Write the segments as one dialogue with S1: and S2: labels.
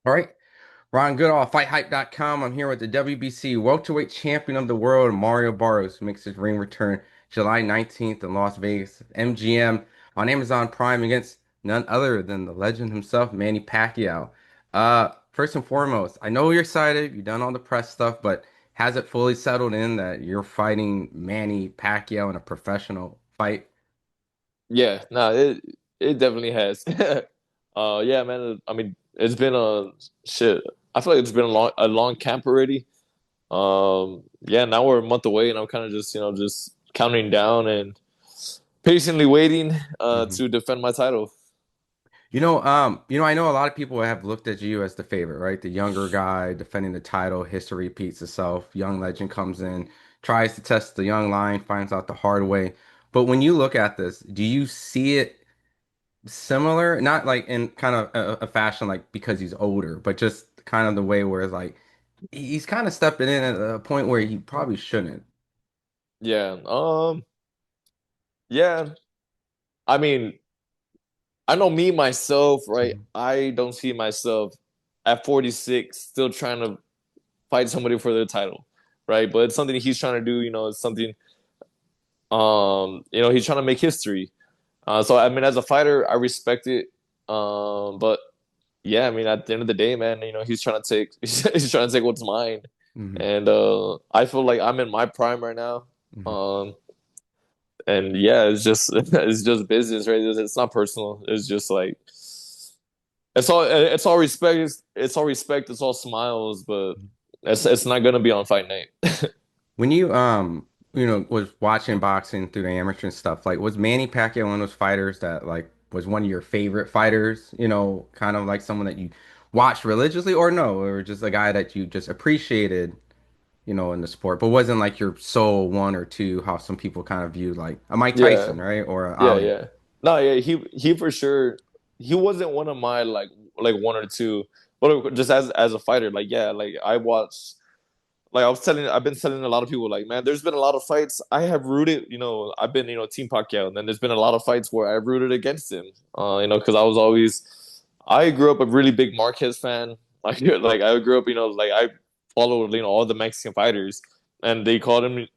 S1: All right, Ron Goodall, FightHype.com. I'm here with the WBC welterweight champion of the world, Mario Barrios, who makes his ring return July 19th in Las Vegas, MGM on Amazon Prime against none other than the legend himself, Manny Pacquiao. First and foremost, I know you're excited. You've done all the press stuff, but has it fully settled in that you're fighting Manny Pacquiao in a professional fight?
S2: Yeah, no, it definitely has. Yeah, man. I mean, it's been a shit. I feel like it's been a long camp already. Yeah, now we're a month away, and I'm kind of just just counting down and patiently waiting
S1: Mhm.
S2: to defend my title.
S1: I know a lot of people have looked at you as the favorite, right? The younger guy defending the title, history repeats itself. Young legend comes in, tries to test the young lion, finds out the hard way. But when you look at this, do you see it similar? Not like in kind of a fashion like because he's older, but just kind of the way where it's like he's kind of stepping in at a point where he probably shouldn't.
S2: Yeah. Yeah. I mean, I know me myself, right?
S1: Mhm.
S2: I don't see myself at 46 still trying to fight somebody for the title, right? But it's something he's trying to do. It's something he's trying to make history. So I mean, as a fighter, I respect it. But yeah, I mean, at the end of the day, man, he's trying to take he's trying to take what's mine,
S1: Mhm.
S2: and I feel like I'm in my prime right now.
S1: Mhm.
S2: Um, and yeah, it's just it's just business, right? It's not personal. It's just like it's all respect. It's all respect. It's all smiles, but it's not gonna be on fight night.
S1: When you was watching boxing through the amateur and stuff, like was Manny Pacquiao one of those fighters that like was one of your favorite fighters, kind of like someone that you watched religiously or no, or just a guy that you just appreciated, in the sport, but wasn't like your sole one or two, how some people kind of view like a Mike
S2: Yeah,
S1: Tyson, right? Or a
S2: yeah,
S1: Ali.
S2: yeah. No, yeah, he for sure. He wasn't one of my like one or two, but just as a fighter, like yeah, like I watched. Like I've been telling a lot of people, like, man, there's been a lot of fights I have rooted. I've been Team Pacquiao, and then there's been a lot of fights where I rooted against him. Because I grew up a really big Marquez fan. Like I grew up, like I followed all the Mexican fighters, and they called him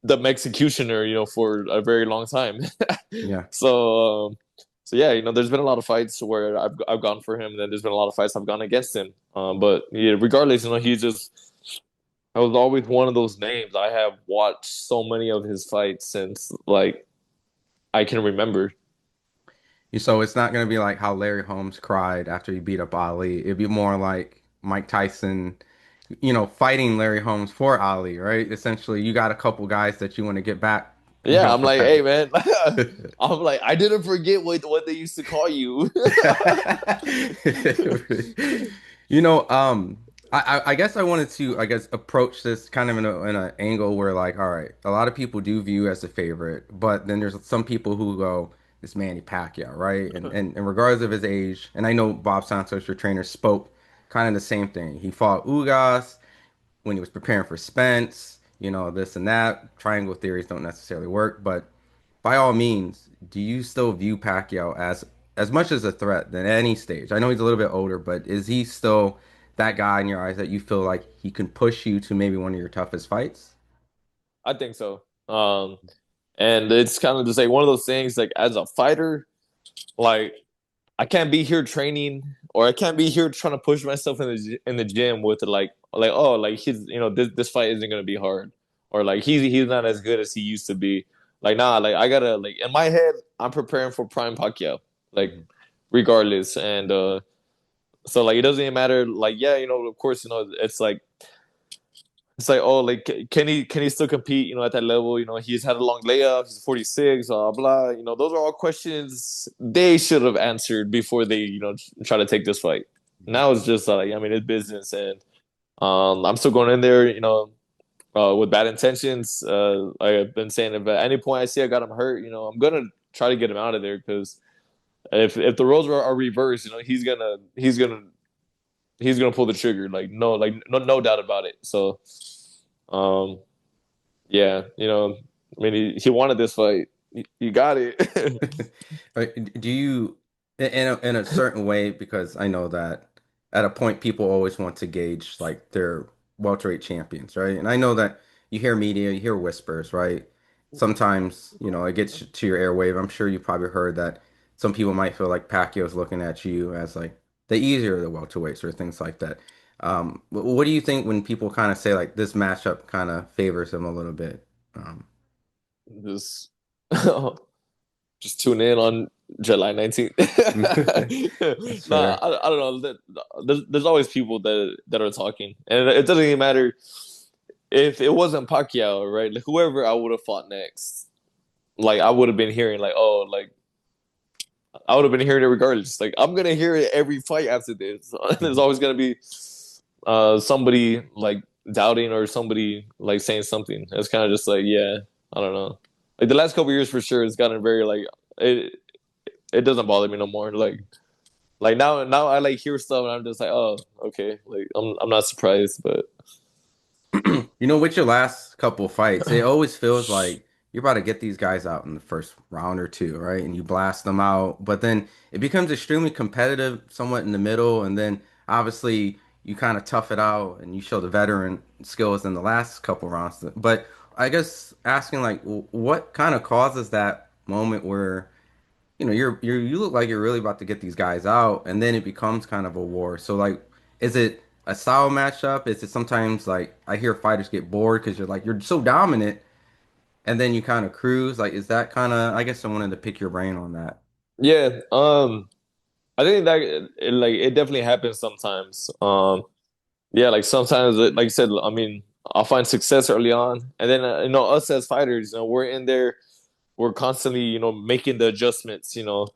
S2: the Mexicutioner, for a very long time.
S1: Yeah.
S2: So yeah, there's been a lot of fights where I've gone for him, and then there's been a lot of fights I've gone against him. But yeah, regardless, he just I was always one of those names. I have watched so many of his fights since like I can remember.
S1: So it's not gonna be like how Larry Holmes cried after he beat up Ali. It'd be more like Mike Tyson, fighting Larry Holmes for Ali, right? Essentially, you got a couple guys that you want to get back,
S2: Yeah, I'm
S1: for
S2: like,
S1: Pat.
S2: hey man, I'm like, I didn't forget what they used to call you.
S1: You know, I guess I wanted to, I guess, approach this kind of in an angle where, like, all right, a lot of people do view you as a favorite, but then there's some people who go, this Manny Pacquiao, right? And regardless of his age, and I know Bob Santos, your trainer, spoke kind of the same thing. He fought Ugas when he was preparing for Spence, this and that. Triangle theories don't necessarily work, but by all means, do you still view Pacquiao as much as a threat than any stage? I know he's a little bit older, but is he still that guy in your eyes that you feel like he can push you to maybe one of your toughest fights?
S2: I think so. And it's kind of just like one of those things. Like as a fighter, like I can't be here training, or I can't be here trying to push myself in the gym with like oh like he's this fight isn't gonna be hard, or like he's not as good as he used to be. Like nah, like I gotta like in my head I'm preparing for prime Pacquiao, like
S1: Mhm.
S2: regardless, and so like it doesn't even matter. Like yeah, of course it's like oh like can he still compete at that level. He's had a long layoff, he's 46, blah blah. Those are all questions they should have answered before they try to take this fight.
S1: Mhm.
S2: Now it's just like I mean it's business, and I'm still going in there with bad intentions. Like I've been saying, if at any point I see I got him hurt, I'm gonna try to get him out of there, because if the roles are reversed, he's gonna pull the trigger, like no doubt about it. So um yeah, I mean, he wanted this fight. He got it.
S1: Do you, in a certain way, because I know that. at a point people always want to gauge like their welterweight champions, right? And I know that you hear media, you hear whispers, right? Sometimes, it gets to your airwave. I'm sure you probably heard that some people might feel like Pacquiao's looking at you as like the easier of the welterweights or things like that. What do you think when people kind of say like this matchup kind of favors him a little bit? Um,
S2: Just just tune in on July 19th.
S1: that's
S2: Nah,
S1: fair.
S2: I don't know. There's always people that are talking, and it doesn't even matter if it wasn't Pacquiao, right? Like whoever I would have fought next, like I would have been hearing like, oh, like I would have been hearing it regardless. Like I'm gonna hear it every fight after this. There's
S1: Mhm.
S2: always gonna be somebody like doubting or somebody like saying something. It's kind of just like, yeah, I don't know. Like the last couple years for sure, it's gotten very like it. It doesn't bother me no more. Like now I like hear stuff and I'm just like, oh, okay. Like I'm not surprised, but
S1: With your last couple fights, it always feels like you're about to get these guys out in the first round or two, right? And you blast them out, but then it becomes extremely competitive, somewhat in the middle, and then obviously you kind of tough it out and you show the veteran skills in the last couple rounds. But I guess asking like, what kind of causes that moment where you look like you're really about to get these guys out, and then it becomes kind of a war. So like, is it a style matchup? Is it sometimes like I hear fighters get bored because you're so dominant, and then you kind of cruise? Like, is that kind of? I guess I wanted to pick your brain on that.
S2: yeah. I think that like it definitely happens sometimes. Yeah, like sometimes, like you said, I mean, I'll find success early on, and then us as fighters, we're in there, we're constantly, making the adjustments, So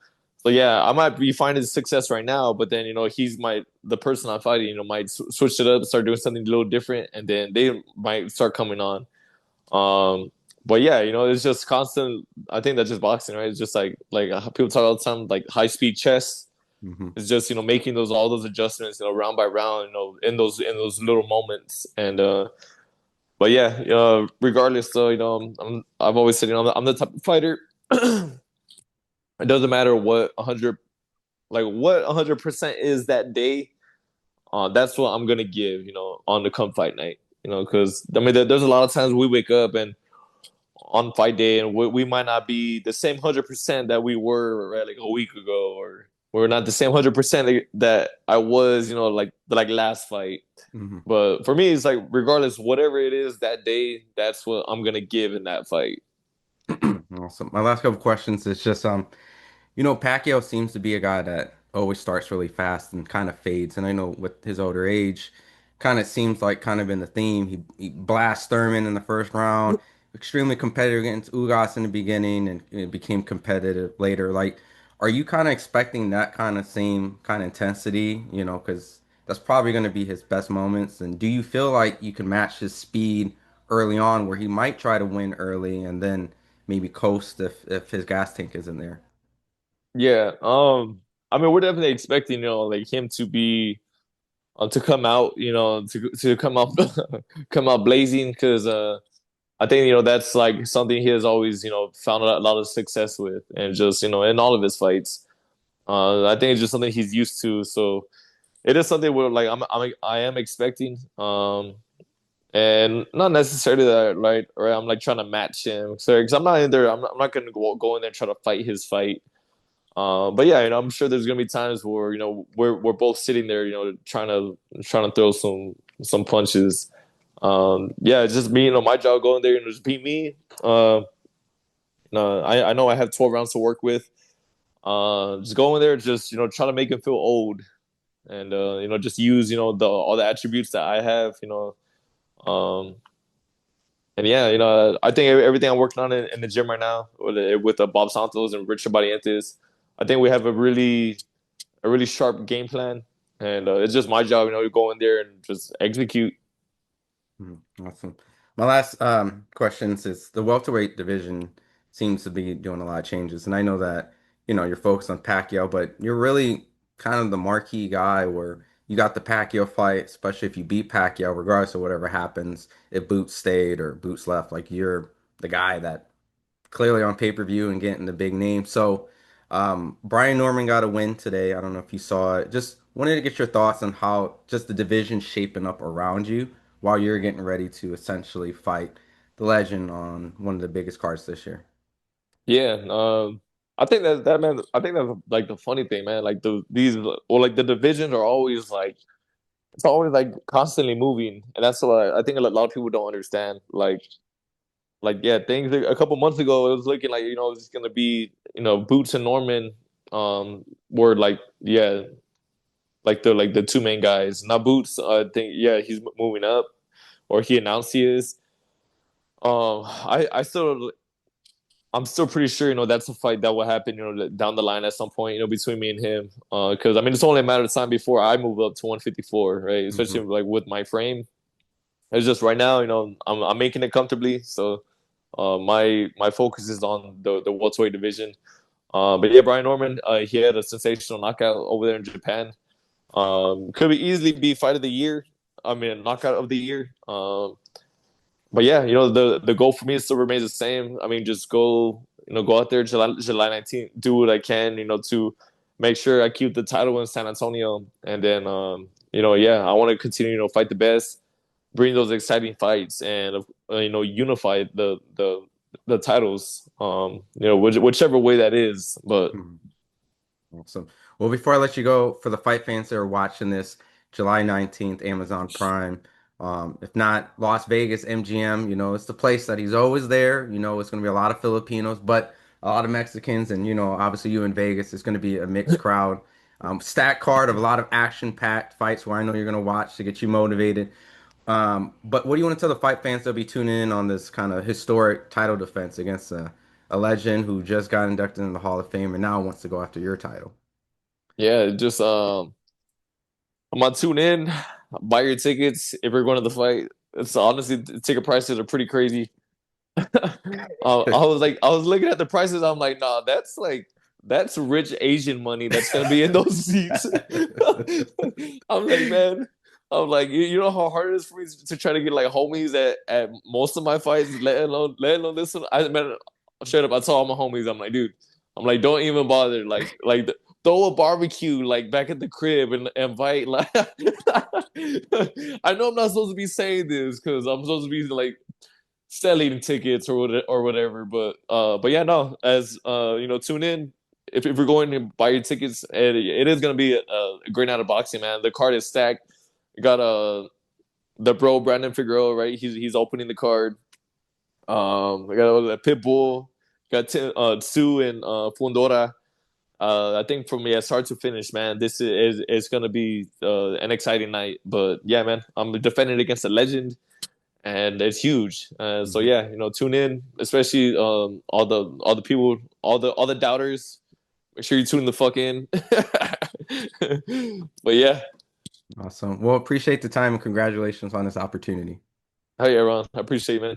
S2: yeah, I might be finding success right now, but then the person I'm fighting, might switch it up, start doing something a little different, and then they might start coming on. But yeah, it's just constant. I think that's just boxing, right? It's just like people talk all the time, like high speed chess.
S1: Hmm.
S2: It's just making those all those adjustments, round by round, in those little moments, and but yeah, regardless, though, I've always said, I'm the type of fighter. It doesn't matter what 100% is that day. That's what I'm gonna give, on the come fight night. Because I mean, there's a lot of times we wake up and on fight day, and we might not be the same 100% that we were, right, like a week ago, or we're not the same 100% that I was, like last fight.
S1: Hmm.
S2: But for me, it's like regardless, whatever it is that day, that's what I'm gonna give in that fight.
S1: Awesome. My last couple questions is just Pacquiao seems to be a guy that always starts really fast and kind of fades. And I know with his older age, kind of seems like kind of been the theme. He blasts Thurman in the first round, extremely competitive against Ugas in the beginning, and it became competitive later. Like, are you kind of expecting that kind of same kind of intensity? Because that's probably going to be his best moments. And do you feel like you can match his speed early on, where he might try to win early and then maybe coast if his gas tank isn't there?
S2: Yeah. I mean, we're definitely expecting, like him to be to come out, to come out come out blazing because I think that's like something he has always found a lot of success with, and just in all of his fights. I think it's just something he's used to, so it is something where like I am expecting. And not necessarily that, right? I'm like trying to match him, so because I'm not in there, I'm not gonna go in there and try to fight his fight. But yeah, I'm sure there's gonna be times where we're both sitting there, trying to throw some punches. Yeah, it's just me, my job going there and just beat me. No, I know I have 12 rounds to work with. Just go in there, just try to make him feel old, and just use the all the attributes that I have. Um, and yeah, I think everything I'm working on in the gym right now with Bob Santos and Richard Barrientos, I think we have a really sharp game plan, and it's just my job, to go in there and just execute.
S1: Awesome. My last questions is the welterweight division seems to be doing a lot of changes, and I know that you're focused on Pacquiao, but you're really kind of the marquee guy where you got the Pacquiao fight, especially if you beat Pacquiao, regardless of whatever happens, if Boots stayed or Boots left, like you're the guy that clearly on pay-per-view and getting the big name. So Brian Norman got a win today. I don't know if you saw it. Just wanted to get your thoughts on how just the division shaping up around you while you're getting ready to essentially fight the legend on one of the biggest cards this year.
S2: Yeah, I think that man. I think that's like the funny thing, man. Like the divisions are always like it's always like constantly moving, and that's what I think a lot of people don't understand. Like yeah, things a couple months ago it was looking like it's gonna be Boots and Norman, were like yeah like the two main guys. Now Boots, I think yeah he's moving up, or he announced he is. I'm still pretty sure, that's a fight that will happen, down the line at some point, between me and him. Because I mean, it's only a matter of time before I move up to 154, right? Especially
S1: Hmm.
S2: like with my frame. It's just right now, I'm making it comfortably. So, my focus is on the welterweight division. But yeah, Brian Norman, he had a sensational knockout over there in Japan. Could be easily be fight of the year. I mean, knockout of the year. But yeah, the goal for me still remains the same. I mean, just go out there July 19th, do what I can, to make sure I keep the title in San Antonio, and then yeah, I want to continue, fight the best, bring those exciting fights, and unify the titles, whichever way that is. But
S1: Awesome. Well, before I let you go, for the fight fans that are watching this July 19th, Amazon Prime, if not Las Vegas, MGM, it's the place that he's always there. It's going to be a lot of Filipinos, but a lot of Mexicans. And, obviously you in Vegas, it's going to be a mixed crowd. Stack card of a lot of action-packed fights where I know you're going to watch to get you motivated. But what do you want to tell the fight fans that'll be tuning in on this kind of historic title defense against a legend who just got inducted in the Hall of Fame and now wants to go after your title?
S2: yeah, just I'm gonna tune in, buy your tickets if you're going to the fight. It's honestly, the ticket prices are pretty crazy. I was looking at the prices. I'm like, nah, that's rich Asian money that's gonna be in those seats. I'm like, man, I'm like, you know how hard it is for me to try to get like homies at most of my fights, let alone this one. I man, straight up, I told all my homies, I'm like, dude, I'm like, don't even bother, throw a barbecue like back at the crib and invite like. I know I'm not supposed to be saying this because I'm supposed to be like selling tickets or whatever. But yeah, no. As tune in if you're going to buy your tickets. It is gonna be a great night of boxing, man. The card is stacked. You got the bro Brandon Figueroa, right? He's opening the card. I got a Pitbull, got Sue and Fundora. I think from start to finish, man, this is gonna be an exciting night. But yeah, man, I'm defending against a legend and it's huge. So
S1: Mhm.
S2: yeah, tune in, especially all the people, all the doubters. Make sure you tune the fuck in. But yeah,
S1: Awesome. Well, appreciate the time and congratulations on this opportunity.
S2: hey, Aaron, I appreciate it, man.